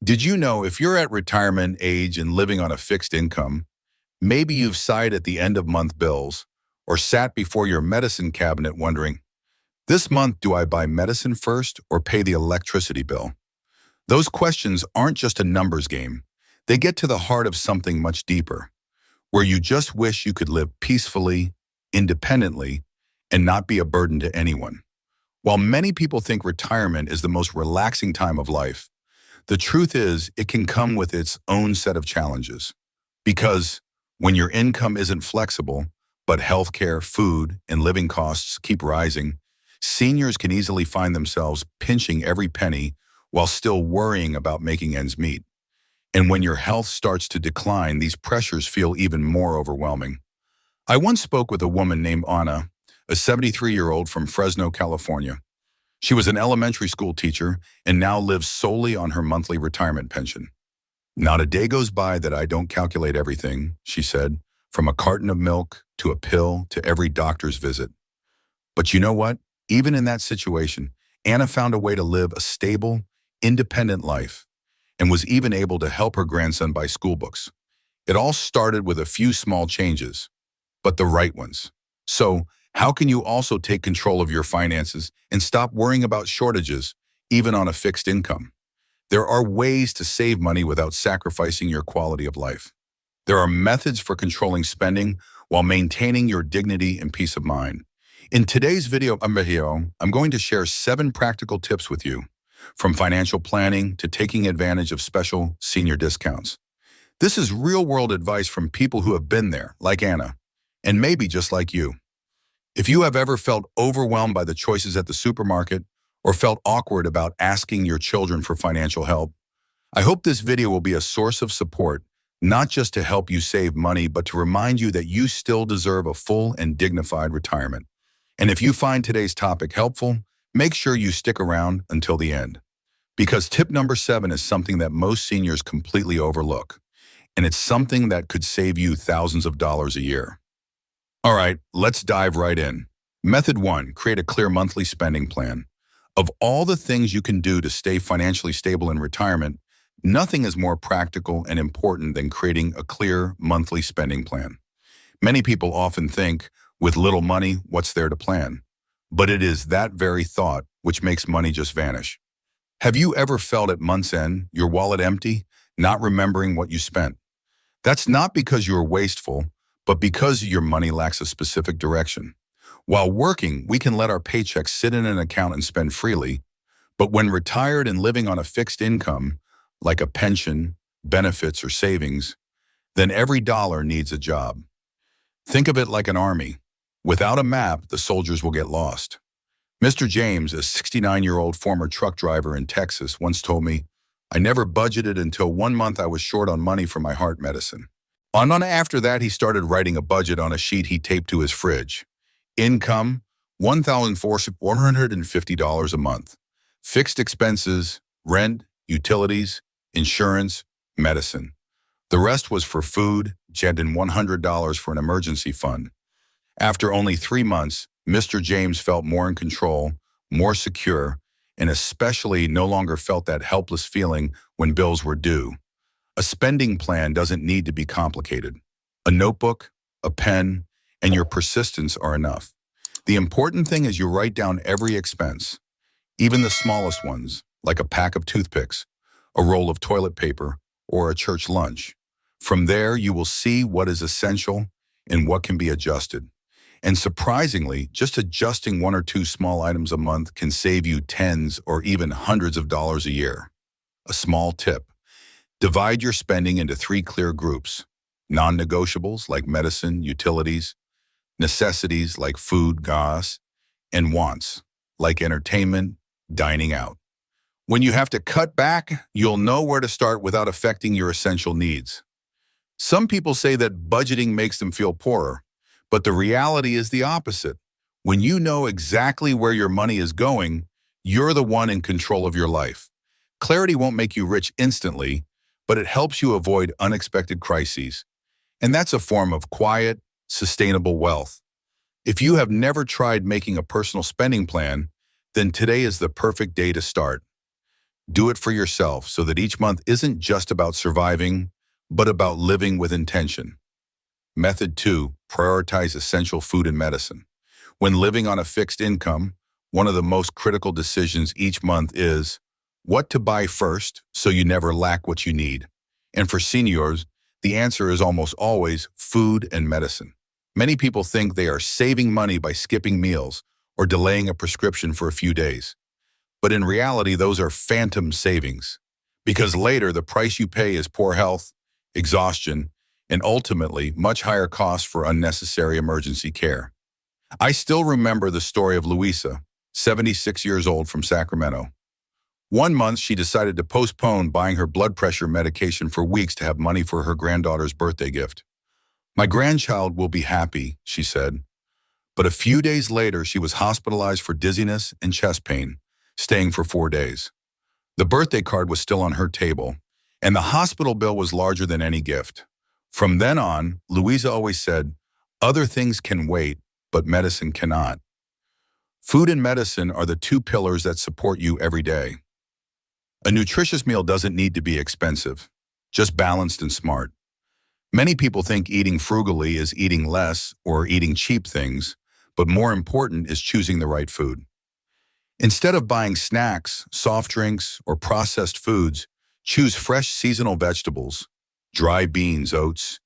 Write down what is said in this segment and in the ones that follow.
Did you know if you're at retirement age and living on a fixed income, maybe you've sighed at the end of month bills or sat before your medicine cabinet wondering, this month do I buy medicine first or pay the electricity bill? Those questions aren't just a numbers game. They get to the heart of something much deeper, where you just wish you could live peacefully, independently, and not be a burden to anyone. While many people think retirement is the most relaxing time of life, the truth is, it can come with its own set of challenges. Because when your income isn't flexible, but healthcare, food, and living costs keep rising, seniors can easily find themselves pinching every penny while still worrying about making ends meet. And when your health starts to decline, these pressures feel even more overwhelming. I once spoke with a woman named Anna, a 73-year-old from Fresno, California. She was an elementary school teacher and now lives solely on her monthly retirement pension. Not a day goes by that I don't calculate everything, she said, from a carton of milk to a pill to every doctor's visit. But you know what? Even in that situation, Anna found a way to live a stable, independent life and was even able to help her grandson buy school books. It all started with a few small changes, but the right ones. So, how can you also take control of your finances and stop worrying about shortages, even on a fixed income? There are ways to save money without sacrificing your quality of life. There are methods for controlling spending while maintaining your dignity and peace of mind. In today's video, I'm going to share 7 practical tips with you, from financial planning to taking advantage of special senior discounts. This is real-world advice from people who have been there, like Anna, and maybe just like you. If you have ever felt overwhelmed by the choices at the supermarket or felt awkward about asking your children for financial help, I hope this video will be a source of support, not just to help you save money, but to remind you that you still deserve a full and dignified retirement. And if you find today's topic helpful, make sure you stick around until the end. Because tip number 7 is something that most seniors completely overlook, and it's something that could save you thousands of dollars a year. All right, let's dive right in. Method 1, create a clear monthly spending plan. Of all the things you can do to stay financially stable in retirement, nothing is more practical and important than creating a clear monthly spending plan. Many people often think, with little money, what's there to plan? But it is that very thought which makes money just vanish. Have you ever felt at month's end, your wallet empty, not remembering what you spent? That's not because you are wasteful, but because your money lacks a specific direction. While working, we can let our paychecks sit in an account and spend freely, but when retired and living on a fixed income, like a pension, benefits, or savings, then every dollar needs a job. Think of it like an army. Without a map, the soldiers will get lost. Mr. James, a 69-year-old former truck driver in Texas, once told me, "I never budgeted until one month I was short on money for my heart medicine." And after that, he started writing a budget on a sheet he taped to his fridge. Income, $1,450 a month. Fixed expenses, rent, utilities, insurance, medicine. The rest was for food, jet, and $100 for an emergency fund. After only 3 months, Mr. James felt more in control, more secure, and especially no longer felt that helpless feeling when bills were due. A spending plan doesn't need to be complicated. A notebook, a pen, and your persistence are enough. The important thing is you write down every expense, even the smallest ones, like a pack of toothpicks, a roll of toilet paper, or a church lunch. From there, you will see what is essential and what can be adjusted. And surprisingly, just adjusting 1 or 2 small items a month can save you tens or even hundreds of dollars a year. A small tip: divide your spending into 3 clear groups: non-negotiables like medicine, utilities; necessities like food, gas; and wants like entertainment, dining out. When you have to cut back, you'll know where to start without affecting your essential needs. Some people say that budgeting makes them feel poorer, but the reality is the opposite. When you know exactly where your money is going, you're the one in control of your life. Clarity won't make you rich instantly, but it helps you avoid unexpected crises. And that's a form of quiet, sustainable wealth. If you have never tried making a personal spending plan, then today is the perfect day to start. Do it for yourself so that each month isn't just about surviving, but about living with intention. Method 2, prioritize essential food and medicine. When living on a fixed income, one of the most critical decisions each month is what to buy first so you never lack what you need. And for seniors, the answer is almost always food and medicine. Many people think they are saving money by skipping meals or delaying a prescription for a few days. But in reality, those are phantom savings. Because later, the price you pay is poor health, exhaustion, and ultimately much higher costs for unnecessary emergency care. I still remember the story of Louisa, 76 years old from Sacramento. One month, she decided to postpone buying her blood pressure medication for weeks to have money for her granddaughter's birthday gift. My grandchild will be happy, she said. But a few days later, she was hospitalized for dizziness and chest pain, staying for 4 days. The birthday card was still on her table, and the hospital bill was larger than any gift. From then on, Louisa always said, other things can wait, but medicine cannot. Food and medicine are the two pillars that support you every day. A nutritious meal doesn't need to be expensive, just balanced and smart. Many people think eating frugally is eating less or eating cheap things, but more important is choosing the right food. Instead of buying snacks, soft drinks, or processed foods, choose fresh seasonal vegetables, dry beans, oats,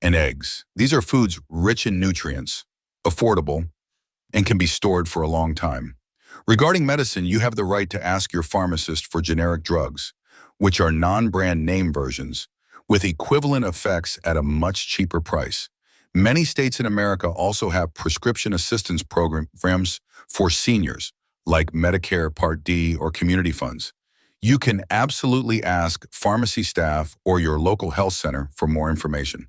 and eggs. These are foods rich in nutrients, affordable, and can be stored for a long time. Regarding medicine, you have the right to ask your pharmacist for generic drugs, which are non-brand name versions, with equivalent effects at a much cheaper price. Many states in America also have prescription assistance programs for seniors, like Medicare Part D or community funds. You can absolutely ask pharmacy staff or your local health center for more information.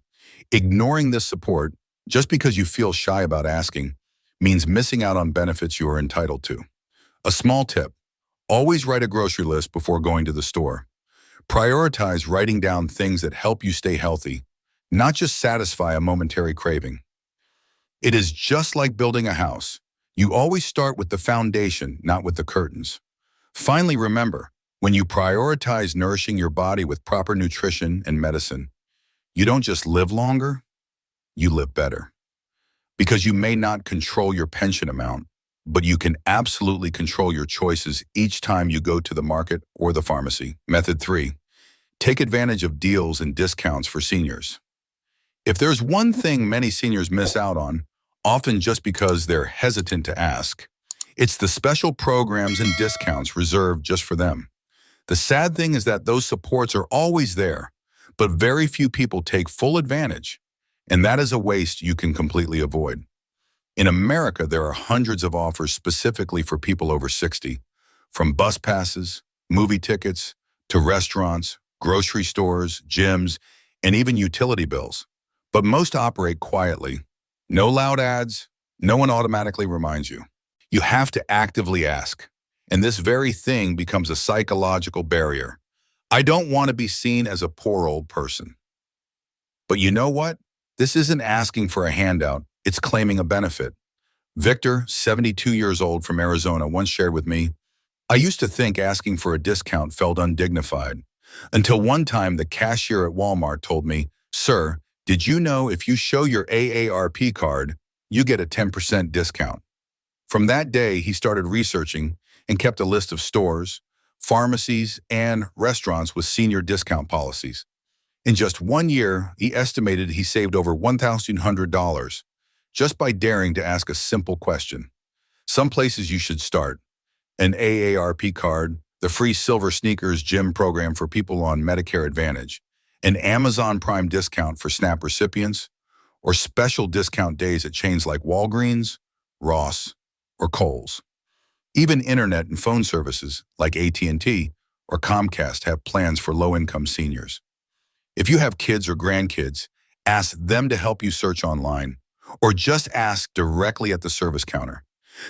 Ignoring this support, just because you feel shy about asking, means missing out on benefits you are entitled to. A small tip: always write a grocery list before going to the store. Prioritize writing down things that help you stay healthy, not just satisfy a momentary craving. It is just like building a house. You always start with the foundation, not with the curtains. Finally, remember, when you prioritize nourishing your body with proper nutrition and medicine, you don't just live longer, you live better. Because you may not control your pension amount, but you can absolutely control your choices each time you go to the market or the pharmacy. Method 3, take advantage of deals and discounts for seniors. If there's one thing many seniors miss out on, often just because they're hesitant to ask, it's the special programs and discounts reserved just for them. The sad thing is that those supports are always there, but very few people take full advantage, and that is a waste you can completely avoid. In America, there are hundreds of offers specifically for people over 60, from bus passes, movie tickets, to restaurants, grocery stores, gyms, and even utility bills. But most operate quietly. No loud ads, no one automatically reminds you. You have to actively ask, and this very thing becomes a psychological barrier. I don't want to be seen as a poor old person. But you know what? This isn't asking for a handout, it's claiming a benefit. Victor, 72 years old from Arizona, once shared with me, I used to think asking for a discount felt undignified, until one time the cashier at Walmart told me, "Sir, did you know if you show your AARP card, you get a 10% discount?" From that day, he started researching and kept a list of stores, pharmacies, and restaurants with senior discount policies. In just 1 year, he estimated he saved over $1,100 just by daring to ask a simple question. Some places you should start: an AARP card, the free Silver Sneakers gym program for people on Medicare Advantage, an Amazon Prime discount for SNAP recipients, or special discount days at chains like Walgreens, Ross, or Kohl's. Even internet and phone services like AT&T or Comcast have plans for low-income seniors. If you have kids or grandkids, ask them to help you search online, or just ask directly at the service counter.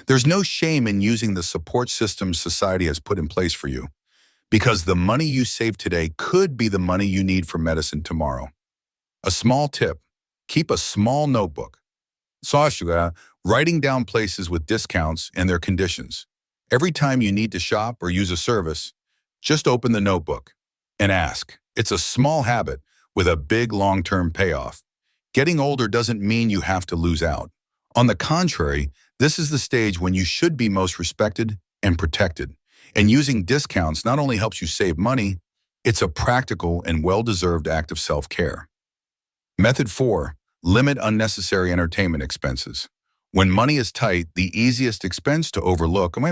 There's no shame in using the support systems society has put in place for you, because the money you save today could be the money you need for medicine tomorrow. A small tip: keep a small notebook. Writing down places with discounts and their conditions. Every time you need to shop or use a service, Just open the notebook and ask. It's a small habit with a big long-term payoff. Getting older doesn't mean you have to lose out. On the contrary, this is the stage when you should be most respected and protected. And using discounts not only helps you save money, it's a practical and well-deserved act of self-care. Method 4. Limit unnecessary entertainment expenses. When money is tight, the easiest expense to overlook and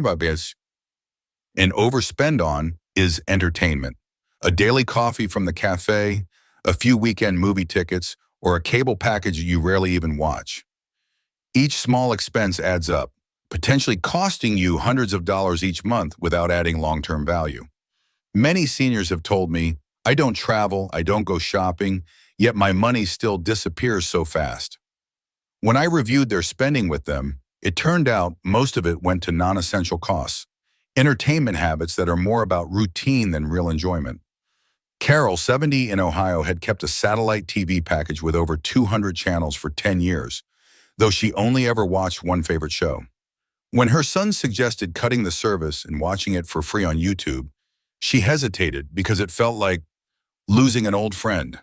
overspend on is entertainment. A daily coffee from the cafe, a few weekend movie tickets, or a cable package you rarely even watch. Each small expense adds up, potentially costing you hundreds of dollars each month without adding long-term value. Many seniors have told me, I don't travel, I don't go shopping, yet my money still disappears so fast. When I reviewed their spending with them, it turned out most of it went to non-essential costs, entertainment habits that are more about routine than real enjoyment. Carol, 70 in Ohio, had kept a satellite TV package with over 200 channels for 10 years, though she only ever watched one favorite show. When her son suggested cutting the service and watching it for free on YouTube, she hesitated because it felt like losing an old friend.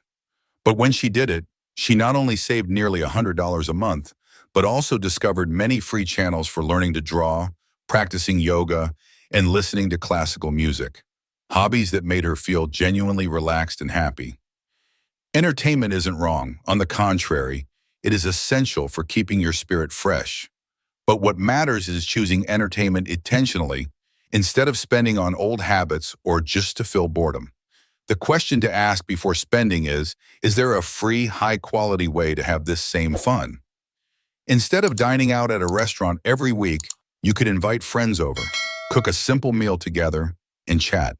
But when she did it, she not only saved nearly $100 a month, but also discovered many free channels for learning to draw, practicing yoga, and listening to classical music, hobbies that made her feel genuinely relaxed and happy. Entertainment isn't wrong. On the contrary, it is essential for keeping your spirit fresh. But what matters is choosing entertainment intentionally instead of spending on old habits or just to fill boredom. The question to ask before spending is there a free, high-quality way to have this same fun? Instead of dining out at a restaurant every week, you could invite friends over, cook a simple meal together, and chat.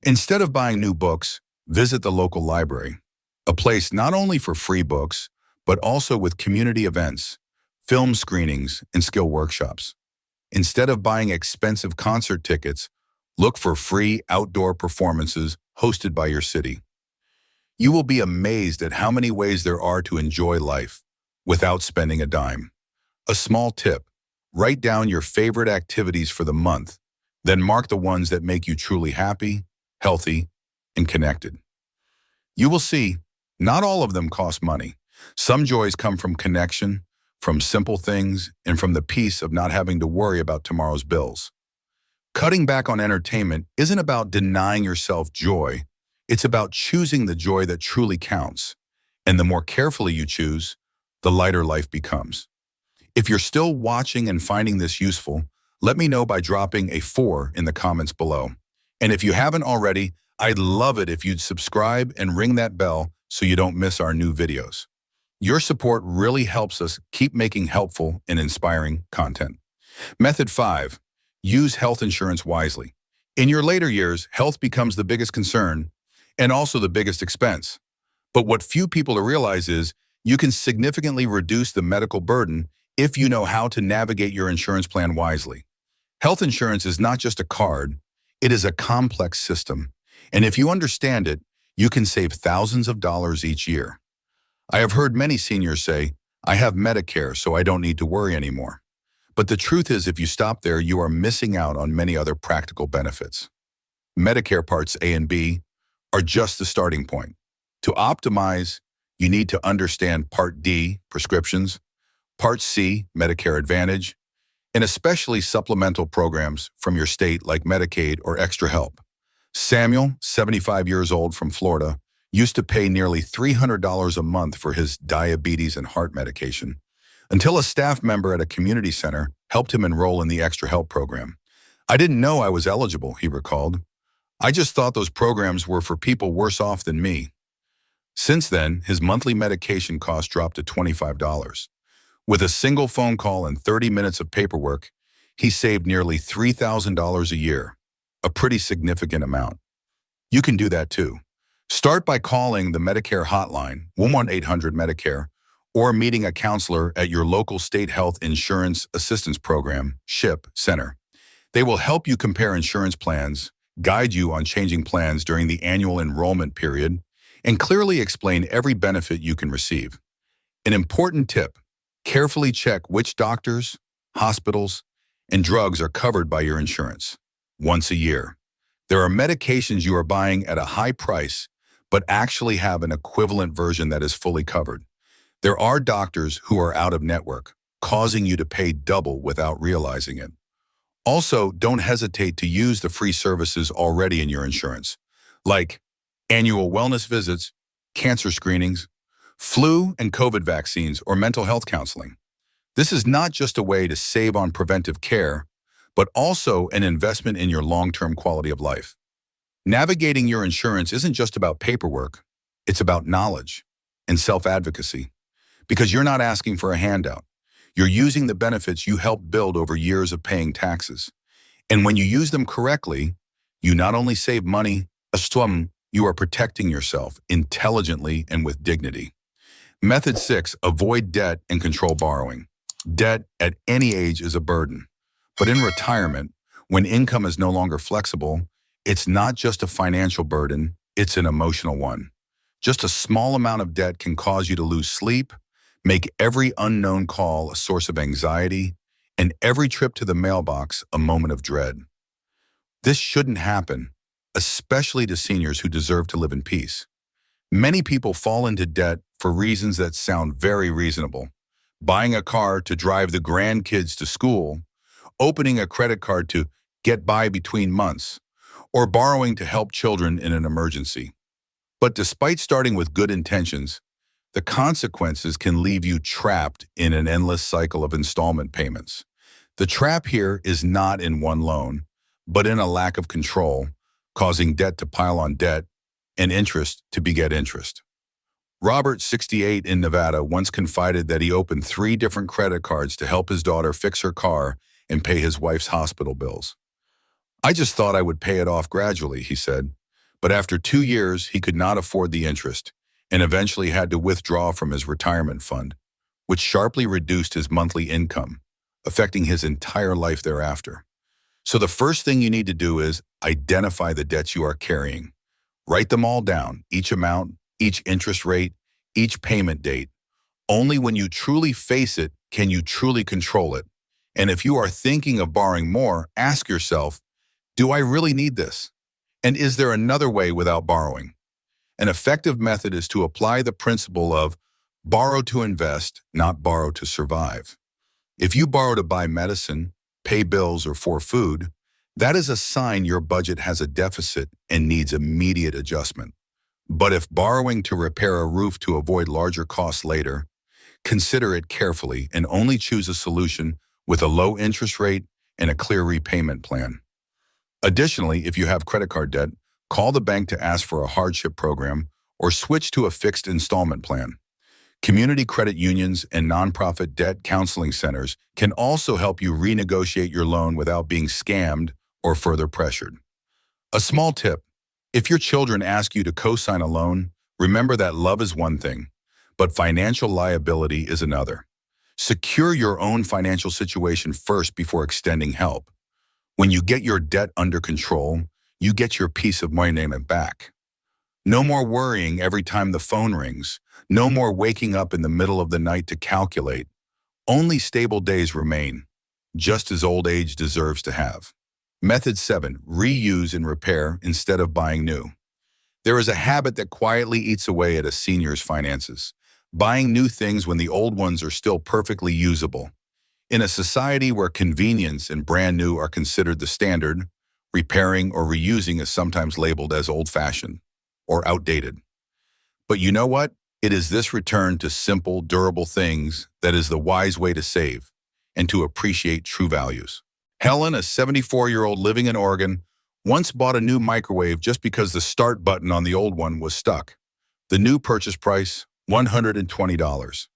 Instead of buying new books, visit the local library, a place not only for free books, but also with community events, film screenings, and skill workshops. Instead of buying expensive concert tickets, look for free outdoor performances hosted by your city. You will be amazed at how many ways there are to enjoy life without spending a dime. A small tip: write down your favorite activities for the month, then mark the ones that make you truly happy, healthy, and connected. You will see, not all of them cost money. Some joys come from connection, from simple things, and from the peace of not having to worry about tomorrow's bills. Cutting back on entertainment isn't about denying yourself joy. It's about choosing the joy that truly counts. And the more carefully you choose, the lighter life becomes. If you're still watching and finding this useful, let me know by dropping a 4 in the comments below. And if you haven't already, I'd love it if you'd subscribe and ring that bell so you don't miss our new videos. Your support really helps us keep making helpful and inspiring content. Method 5. Use health insurance wisely. In your later years, health becomes the biggest concern and also the biggest expense. But what few people realize is you can significantly reduce the medical burden if you know how to navigate your insurance plan wisely. Health insurance is not just a card, it is a complex system. And if you understand it, you can save thousands of dollars each year. I have heard many seniors say, I have Medicare, so I don't need to worry anymore. But the truth is, if you stop there, you are missing out on many other practical benefits. Medicare Parts A and B are just the starting point. To optimize, you need to understand Part D, prescriptions, Part C, Medicare Advantage, and especially supplemental programs from your state like Medicaid or Extra Help. Samuel, 75 years old from Florida, used to pay nearly $300 a month for his diabetes and heart medication, until a staff member at a community center helped him enroll in the Extra Help program. I didn't know I was eligible, he recalled. I just thought those programs were for people worse off than me. Since then, his monthly medication cost dropped to $25. With a single phone call and 30 minutes of paperwork, he saved nearly $3,000 a year, a pretty significant amount. You can do that too. Start by calling the Medicare hotline, 1-800-MEDICARE, or meeting a counselor at your local state health insurance assistance program, SHIP, center. They will help you compare insurance plans, guide you on changing plans during the annual enrollment period, and clearly explain every benefit you can receive. An important tip: carefully check which doctors, hospitals, and drugs are covered by your insurance. Once a year. There are medications you are buying at a high price, but actually have an equivalent version that is fully covered. There are doctors who are out of network, causing you to pay double without realizing it. Also, don't hesitate to use the free services already in your insurance, like annual wellness visits, cancer screenings, flu and COVID vaccines, or mental health counseling. This is not just a way to save on preventive care, but also an investment in your long-term quality of life. Navigating your insurance isn't just about paperwork, it's about knowledge and self-advocacy, because you're not asking for a handout. You're using the benefits you helped build over years of paying taxes. And when you use them correctly, you not only save money, you are protecting yourself intelligently and with dignity. Method 6, avoid debt and control borrowing. Debt at any age is a burden. But in retirement, when income is no longer flexible, it's not just a financial burden, it's an emotional one. Just a small amount of debt can cause you to lose sleep, make every unknown call a source of anxiety, and every trip to the mailbox a moment of dread. This shouldn't happen, especially to seniors who deserve to live in peace. Many people fall into debt for reasons that sound very reasonable. Buying a car to drive the grandkids to school, opening a credit card to get by between months, or borrowing to help children in an emergency. But despite starting with good intentions, the consequences can leave you trapped in an endless cycle of installment payments. The trap here is not in one loan, but in a lack of control, causing debt to pile on debt and interest to beget interest. Robert, 68, in Nevada, once confided that he opened 3 different credit cards to help his daughter fix her car and pay his wife's hospital bills. "I just thought I would pay it off gradually," he said. But after 2 years, he could not afford the interest and eventually had to withdraw from his retirement fund, which sharply reduced his monthly income, affecting his entire life thereafter. So the first thing you need to do is identify the debts you are carrying. Write them all down, each amount, each interest rate, each payment date. Only when you truly face it can you truly control it. And if you are thinking of borrowing more, ask yourself, do I really need this? And is there another way without borrowing? An effective method is to apply the principle of borrow to invest, not borrow to survive. If you borrow to buy medicine, pay bills, or for food, that is a sign your budget has a deficit and needs immediate adjustment. But if borrowing to repair a roof to avoid larger costs later, consider it carefully and only choose a solution with a low interest rate and a clear repayment plan. Additionally, if you have credit card debt, call the bank to ask for a hardship program or switch to a fixed installment plan. Community credit unions and nonprofit debt counseling centers can also help you renegotiate your loan without being scammed or further pressured. A small tip: if your children ask you to co-sign a loan, remember that love is one thing, but financial liability is another. Secure your own financial situation first before extending help. When you get your debt under control, you get your peace of mind back. No more worrying every time the phone rings. No more waking up in the middle of the night to calculate. Only stable days remain, just as old age deserves to have. Method 7, reuse and repair instead of buying new. There is a habit that quietly eats away at a senior's finances, buying new things when the old ones are still perfectly usable. In a society where convenience and brand new are considered the standard, repairing or reusing is sometimes labeled as old-fashioned or outdated. But you know what? It is this return to simple, durable things that is the wise way to save and to appreciate true values. Helen, a 74-year-old living in Oregon, once bought a new microwave just because the start button on the old one was stuck. The new purchase price, $120.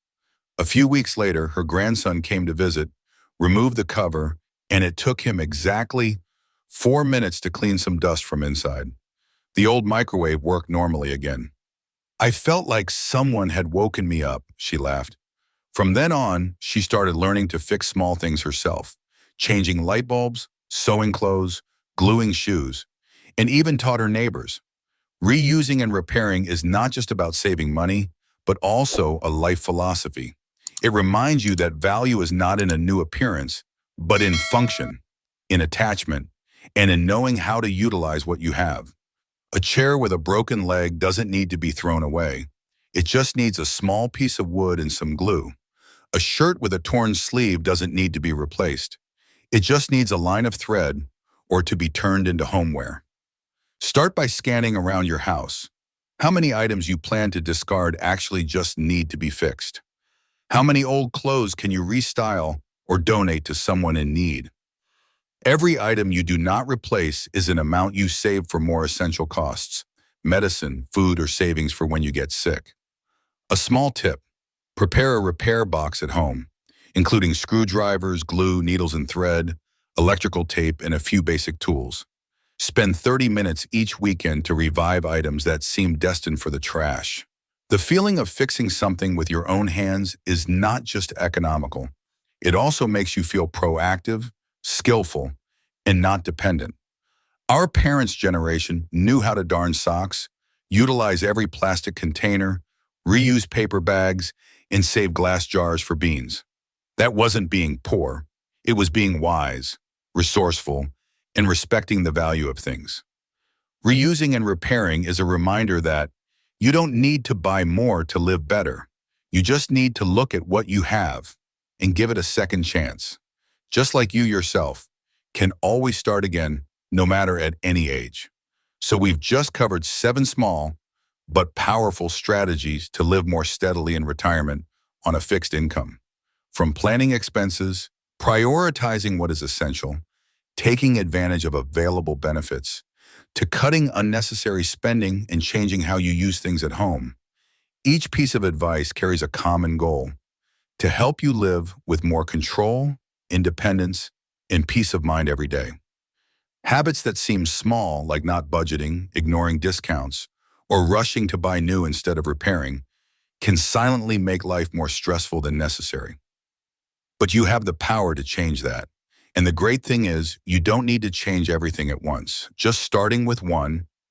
A few weeks later, her grandson came to visit, removed the cover, and it took him exactly 4 minutes to clean some dust from inside. The old microwave worked normally again. "I felt like someone had woken me up," she laughed. From then on, she started learning to fix small things herself, changing light bulbs, sewing clothes, gluing shoes, and even taught her neighbors. Reusing and repairing is not just about saving money, but also a life philosophy. It reminds you that value is not in a new appearance, but in function, in attachment, and in knowing how to utilize what you have. A chair with a broken leg doesn't need to be thrown away. It just needs a small piece of wood and some glue. A shirt with a torn sleeve doesn't need to be replaced. It just needs a line of thread or to be turned into homeware. Start by scanning around your house. How many items you plan to discard actually just need to be fixed? How many old clothes can you restyle or donate to someone in need? Every item you do not replace is an amount you save for more essential costs, medicine, food, or savings for when you get sick. A small tip: prepare a repair box at home, including screwdrivers, glue, needles and thread, electrical tape, and a few basic tools. Spend 30 minutes each weekend to revive items that seem destined for the trash. The feeling of fixing something with your own hands is not just economical. It also makes you feel proactive, skillful, and not dependent. Our parents' generation knew how to darn socks, utilize every plastic container, reuse paper bags, and save glass jars for beans. That wasn't being poor. It was being wise, resourceful, and respecting the value of things. Reusing and repairing is a reminder that you don't need to buy more to live better. You just need to look at what you have and give it a second chance. Just like you yourself can always start again, no matter at any age. So we've just covered 7 small but powerful strategies to live more steadily in retirement on a fixed income. From planning expenses, prioritizing what is essential, taking advantage of available benefits, to cutting unnecessary spending and changing how you use things at home. Each piece of advice carries a common goal: to help you live with more control, independence, and peace of mind every day. Habits that seem small, like not budgeting, ignoring discounts, or rushing to buy new instead of repairing, can silently make life more stressful than necessary. But you have the power to change that. And the great thing is, you don't need to change everything at once. Just starting with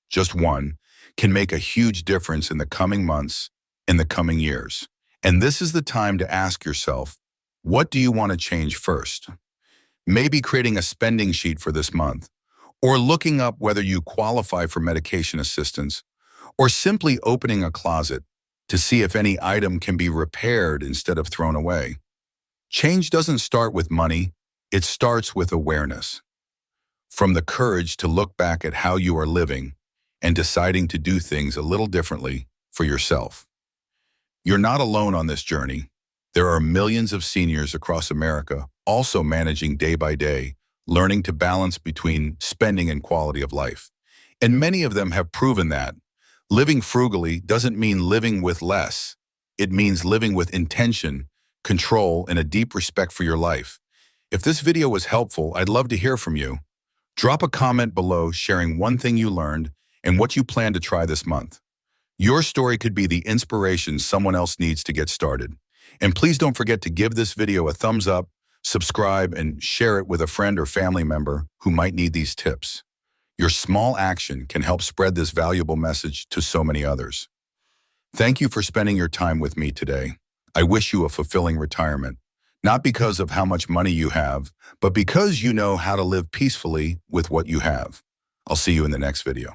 just one, can make a huge difference in the coming months, in the coming years. And this is the time to ask yourself, what do you want to change first? Maybe creating a spending sheet for this month, or looking up whether you qualify for medication assistance, or simply opening a closet to see if any item can be repaired instead of thrown away. Change doesn't start with money, it starts with awareness. From the courage to look back at how you are living and deciding to do things a little differently for yourself. You're not alone on this journey. There are millions of seniors across America also managing day by day, learning to balance between spending and quality of life. And many of them have proven that living frugally doesn't mean living with less. It means living with intention, control, and a deep respect for your life. If this video was helpful, I'd love to hear from you. Drop a comment below sharing one thing you learned and what you plan to try this month. Your story could be the inspiration someone else needs to get started. And please don't forget to give this video a thumbs up, subscribe, and share it with a friend or family member who might need these tips. Your small action can help spread this valuable message to so many others. Thank you for spending your time with me today. I wish you a fulfilling retirement. Not because of how much money you have, but because you know how to live peacefully with what you have. I'll see you in the next video.